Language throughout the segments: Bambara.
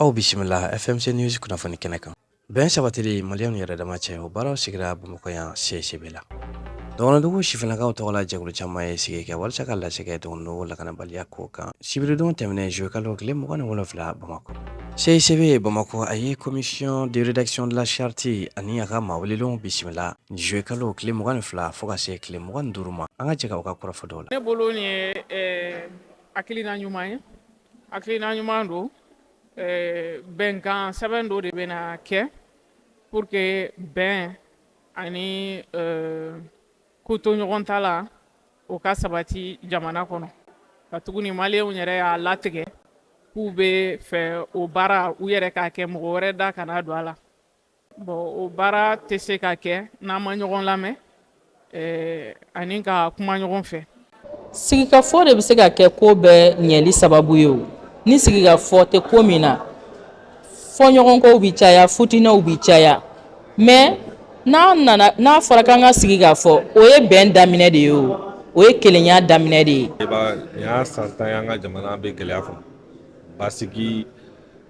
Aw bisimila FMC News kunnafoni kɛnɛ kan. Bɛn sabatili maliyɛnw yɛrɛ dama cɛ o baaraw sigira Bamakɔ yan CSCB la. Dɔgɔnɔdugu sifinnakaw tɔgɔ la jɛkulu caman ye sigi kɛ walasa ka lasegɛ dɔgɔnɔdugu lakanabaliya ko kan. Sibiridon tɛmɛnen juillet kalo tile 27 Bamakɔ. CSCB Bamakɔ a ye commission de rédaction de la charte ani a ka maawelelenw bisimila juillet kalo tile 22 fo ka se tile 25 ma. An ka jɛ ka u ka kɔrɔfɔ dɔw la. Ne bolo ni ye hakilina ɲuman ye. Hakilina ɲuman don. Bɛnkan sɛbɛn dɔ de bɛna kɛ pour que bɛn ani ko to ɲɔgɔn ta la o ka sabati jamana kɔnɔ. Ka tuguni maliyɛnw yɛrɛ y'a latigɛ k'u bɛ fɛ o baara u yɛrɛ k'a kɛ mɔgɔ wɛrɛ da kana don a la. Bon o baara tɛ se ka kɛ n'an ma ɲɔgɔn lamɛn ani ka kuma ɲɔgɔn fɛ. Sigikafɔ de bɛ se ka kɛ ko bɛɛ ɲɛli sababu ye o. Ni sigikafɔ tɛ ko min na fɔɲɔgɔnkow bi caya futinaw bi caya mais n'a fɔra k'an ka sigi k'a fɔ o ye bɛn daminɛ de ye o ye kelenya daminɛ de ye. Nin y'a san 10 ye an ka jamana bɛ gɛlɛya kɔnɔ basigi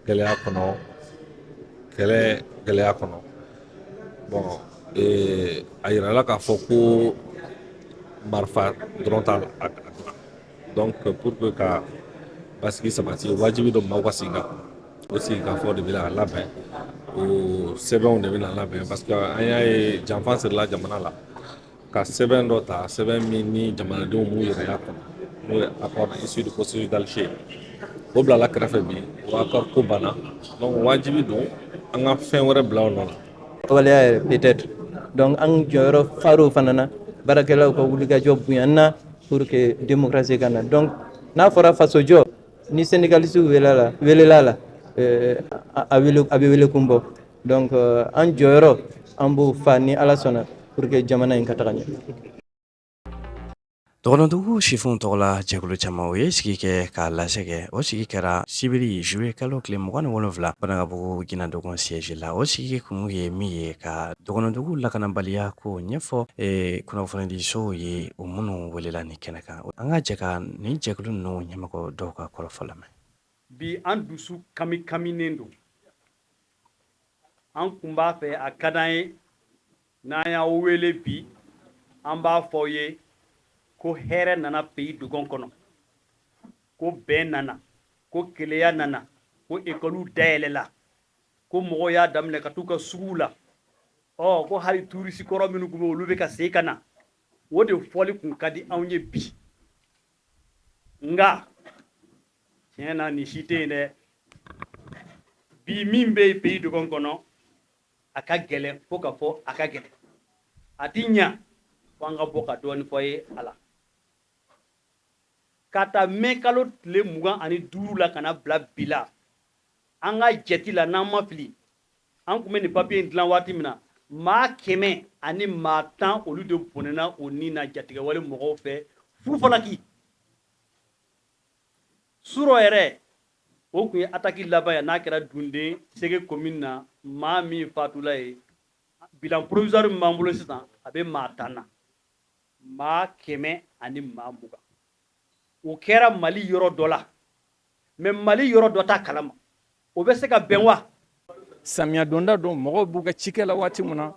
gɛlɛya kɔnɔ kɛlɛ gɛlɛya kɔnɔ bon a yirala k'a fɔ ko marifa dɔrɔn t'a la donc pour que ka basigi sabati wajibi dɔ maaw ka sigi ka o sigikafɔ de bɛna labɛn o sɛbɛnw de bɛna labɛn parce que an y'a ye janfan sirila jamana la ka sɛbɛn dɔ ta sɛbɛn min ni jamanadenw m'u yɛrɛya kɔnɔ n'o ye accord issu du processus d'Alger o bilala kɛrɛfɛ bi o accord ko banna donc wajibi don an ka fɛn wɛrɛ bila o nɔ la. Waleya peut-être donc an jɔyɔrɔ far'o fana na baarakɛlaw ka wulikajɔ bonyana pour que démocratie ka na donc n'a fɔra faso jɔ ni syndicaliste welela la a bɛ wele kun bɔ donc an jɔyɔrɔ an b'o fa ni Ala sɔnna pour que jamana in ka taga ɲɛ. Dɔgɔnɔdugu sifinw tɔgɔ la jɛkulu caman o ye sigi kɛ k'a lasegɛ o sigi kɛra sibiri juillet kalo tile 27 Banagabugu Ginadogon siège la o sigi kun ye min ye ka dɔgɔnɔdugu lakanabaliya ko ɲɛfɔ kunnafonidisow ye o minnu welela ni kɛnɛ kan an ka jɛ ka nin jɛkulu ninnu ɲɛmɔgɔ dɔw ka kɔrɔfɔ lamɛn. Bi an dusu kaminen don an kun b'a fɛ a ka d'an ye n'an y'aw wele bi an b'a fɔ ye ko hɛrɛ nana pays dogon kɔnɔ ko bɛn nana ko keleya nana ko école dayɛlɛla ko mɔgɔw y'a daminɛ ka t'u ka suguw la ko hali touriste kɔrɔ minnu kun bɛ olu bɛ ka segin ka na o de fɔli kun ka di anw ye bi nka tiɲɛ na nin si tɛ yen dɛ bi min bɛ pays dogon kɔnɔ a ka gɛlɛn fo ka fɔ a ka gɛlɛn a ti ɲa fo an ka bɔ ka dɔɔni fɔ ye a la ka taa mɛn kalo tile 25 la ka na bila bi la an ka jɛti la n'an ma fili an kun bɛ nin papiye in dilan waati min na maa 100 ani maa 10 olu de bɔnɛna o ni na jatigɛwale mɔgɔw fɛ fufalaki surɔ yɛrɛ o kun ye attaque laban ye n'a kɛra Dunde Sege commune na maa min fatula ye bilan provisoire min b'an bolo sisan a bɛ maa 10 na maa 100 ani maa 20 o kɛra Mali yɔrɔ dɔ la mais Mali yɔrɔ dɔ t'a kalama o bɛ se ka bɛn wa. Samiya donda don mɔgɔw b'u ka cikɛ la waati min na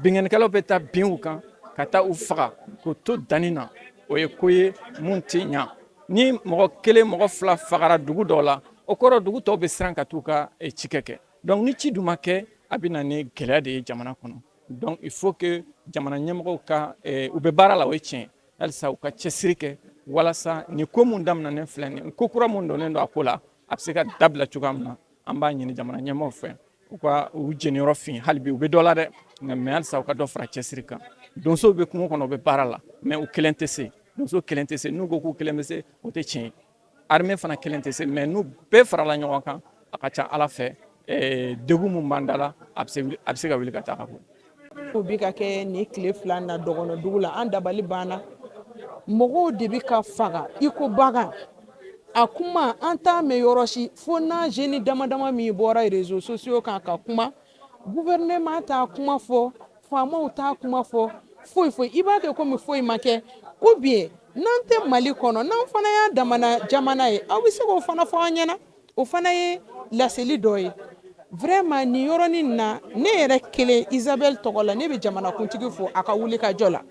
bingannikɛlaw bɛ taa bin u kan ka taa u faga k'u to danni na o ye ko ye mun tɛ ɲa ni mɔgɔ kelen mɔgɔ fila fagara dugu dɔw la o kɔrɔ dugu tɔw bɛ siran ka t'u ka cikɛ kɛ donc ni ci dun ma kɛ a bɛ na ni gɛlɛya de ye jamana kɔnɔ donc il faut que jamana ɲɛmɔgɔw ka u bɛ baara la o ye tiɲɛ halisa u ka cɛsiri kɛ walasa ni ko mun daminɛnen filɛ nin ko kura mun donnen don a ko la a bɛ se ka dabila cogoya min na an b'a ɲini jamana ɲɛmɔgɔw fɛ u ka u jeniyɔrɔ fin hali bi u bɛ dɔ la dɛ mais halisa u ka dɔ fara cɛsiri kan donsow bɛ kungo kɔnɔ u bɛ baara la mais u kelen tɛ se donso kelen tɛ se n'u ko k'u kelen bɛ se o tɛ tiɲɛ ye armée fana kelen tɛ se mais n'u bɛɛ farala ɲɔgɔn kan a ka ca Ala fɛ degun mun b'an da la a bɛ se ka wuli ka taa ka bɔ. O bi ka kɛ nin tile 2 na Dɔgɔnɔdugu la an dabali banna mɔgɔw de bi ka faga iko bagan a kuma an t'a mɛn yɔrɔ si fo n'a jeune damadama min bɔra réseaux sociaux kan ka kuma gouvernement t'a kuma fɔ faamaw t'a kuma fɔ foyi i b'a kɛ komi foyi ma kɛ ou bien n'an tɛ Mali kɔnɔ n'an fana y'a damana jamana ye aw bɛ se k'o fana fɔ an ɲɛna o fana ye laseli dɔ ye vraiment ni yɔrɔnin na ne yɛrɛ kelen Isabelle tɔgɔ la ne bɛ jamanakuntigi fo a ka wuli ka jɔ la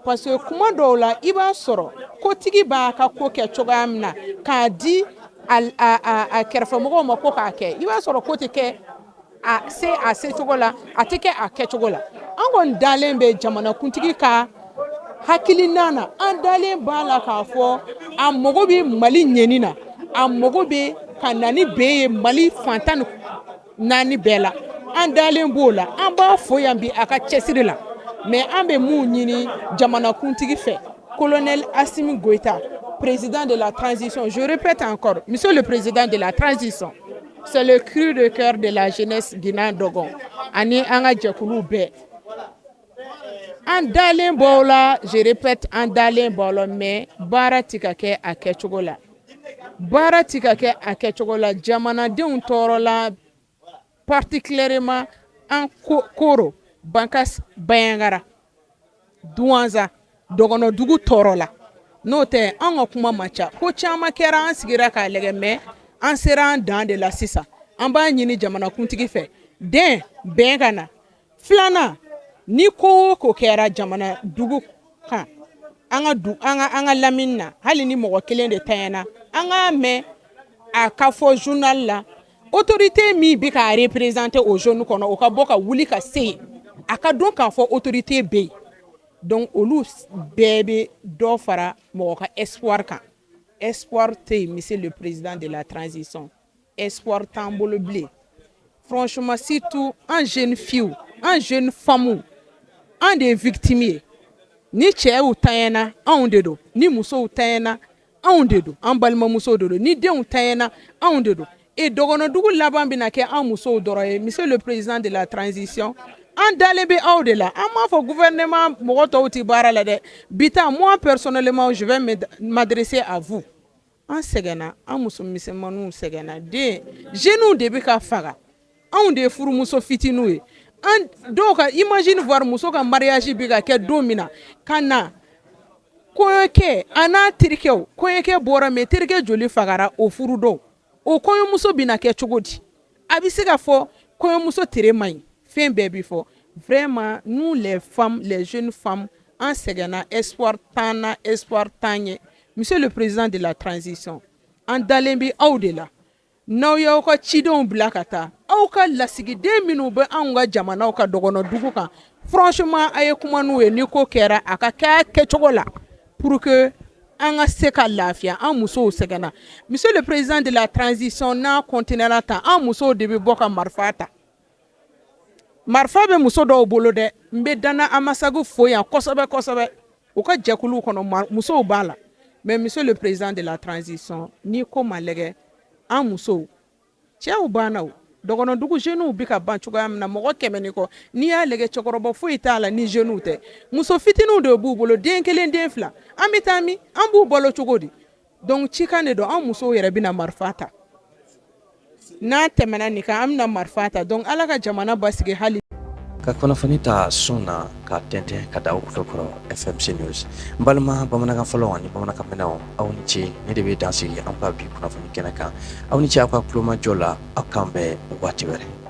parce que kuma dɔw la i b'a sɔrɔ kotigi b'a ka ko kɛ cogoya min na k'a di a kɛrɛfɛmɔgɔw ma ko k'a kɛ i b'a sɔrɔ ko tɛ kɛ a se cogo la a tɛ kɛ a kɛcogo la an kɔni dalen bɛ jamanakuntigi ka hakilina na an dalen b'a la k'a fɔ a mago bɛ Mali ɲɛni na a mago bɛ ka na ni bɛn ye Mali fantan naani bɛɛ la an dalen b'o la an b'a fɔ yan bi a ka cɛsiri la mais an bɛ mun ɲini jamanakuntigi fɛ colonel Assimi Goïta président de la transition je répète encore monsieur le président de la transition c'est le cri de cœur de la jeunesse guinéenne Dogon ani an ka jɛkulu bɛɛ an dalen b'o la je répète an dalen b'o la mais baara tɛ ka kɛ a kɛcogo la baara tɛ ka kɛ a kɛcogo la jamanadenw tɔɔrɔ la particulièrement an Koro Bankas Bayangara Douanza Dɔgɔnɔdugu tɔɔrɔ la n'o tɛ an ka kuma man ca ko caman kɛra an sigira k'a lajɛ mais an sera an dan de la sisan an b'a ɲini jamanakuntigi fɛ den bɛn ka na filanan ni ko o ko kɛra jamanadugu kan an ka lamini na hali ni mɔgɔ kelen de tanyana an k'a mɛn a ka fɔ journal la autorité min bɛ ka représenter o zone kɔnɔ o ka bɔ ka wuli ka se yen a ka dɔn k'a fɔ autorité bɛ yen donc olu bɛɛ bɛ dɔ fara mɔgɔ ka espoir kan espoir tɛ yen monsieur le président de la transition espoir t'an bolo bilen franchement surtout an jeune fille an jeune femme an de ye victime ye ni cɛw tanyana anw de don ni musow tanyana anw de don an balimamusow de don ni denw tanyana anw de don et Dɔgɔnɔdugu laban bɛna kɛ an musow dɔrɔn ye monsieur le président de la transition an dalen bɛ aw de la an m'a fɔ gouvernement mɔgɔ tɔw tɛ baara la dɛ bi ta moi personnellement je vais m'adresser à vous an sɛgɛnna an musomisɛnmaninw sɛgɛnna den jeunes de bɛ ka faga anw de ye furumuso fitininw ye an dɔw ka imagine voir muso ka mariage bɛ ka kɛ don min na ka na kɔɲɔkɛ a n'a terikɛw kɔɲɔkɛ bɔra mais terikɛ joli fagara o furu don o kɔɲɔmuso bɛna kɛ cogo di a bɛ se ka fɔ kɔɲɔmuso tere man ɲi fɛn bɛɛ bɛ fɔ vraiment nous les femmes les jeunes femmes an sɛgɛnna espoir t'an na espoir t'an ɲɛ monsieur le président de la transition an dalen bɛ aw de la n'aw y'aw ka cidenw bila ka taa aw ka lasigiden minnu bɛ anw ka jamanaw ka Dɔgɔnɔdugu kan franchement a ye kuma n'u ye ni ko kɛra a ka kɛ a kɛcogo la pour que an ka se ka lafiya an musow sɛgɛnna monsieur le président de la transition n'a continuera tan an musow de bɛ bɔ ka marifa ta marifa bɛ muso dɔw bolo dɛ n bɛ Dana Amasagu fo yan kosɛbɛ kosɛbɛ u ka jɛkuluw kɔnɔ musow b'a la mais monsieur le président de la transition ni ko ma lɛgɛ an musow cɛw banna o Dɔgɔnɔdugu jeunes bɛ ka ban cogoya min na mɔgɔ kɛmɛ ni kɔ n'i y'a lajɛ cɛkɔrɔba foyi t'a la ni jeunes tɛ muso fitininw de b'u bolo den kelen den fila an bɛ taa min an b'u balo cogo di donc cikan de don an musow yɛrɛ bɛna marifa ta n'an tɛmɛna nin kan an bɛna marifa ta donc ala ka jamana basigi hali ka kunnafoni ta sun na ka tɛntɛn ka da aw kɔrɔ FMC News n balima bamanankan fɔlɔ ani bamanankan minɛnw aw ni ce ne de bɛ dansigi an ka bi kunnafoni kɛnɛ kan aw ni ce aw ka kulomajɔ la aw k'an bɛn waati wɛrɛ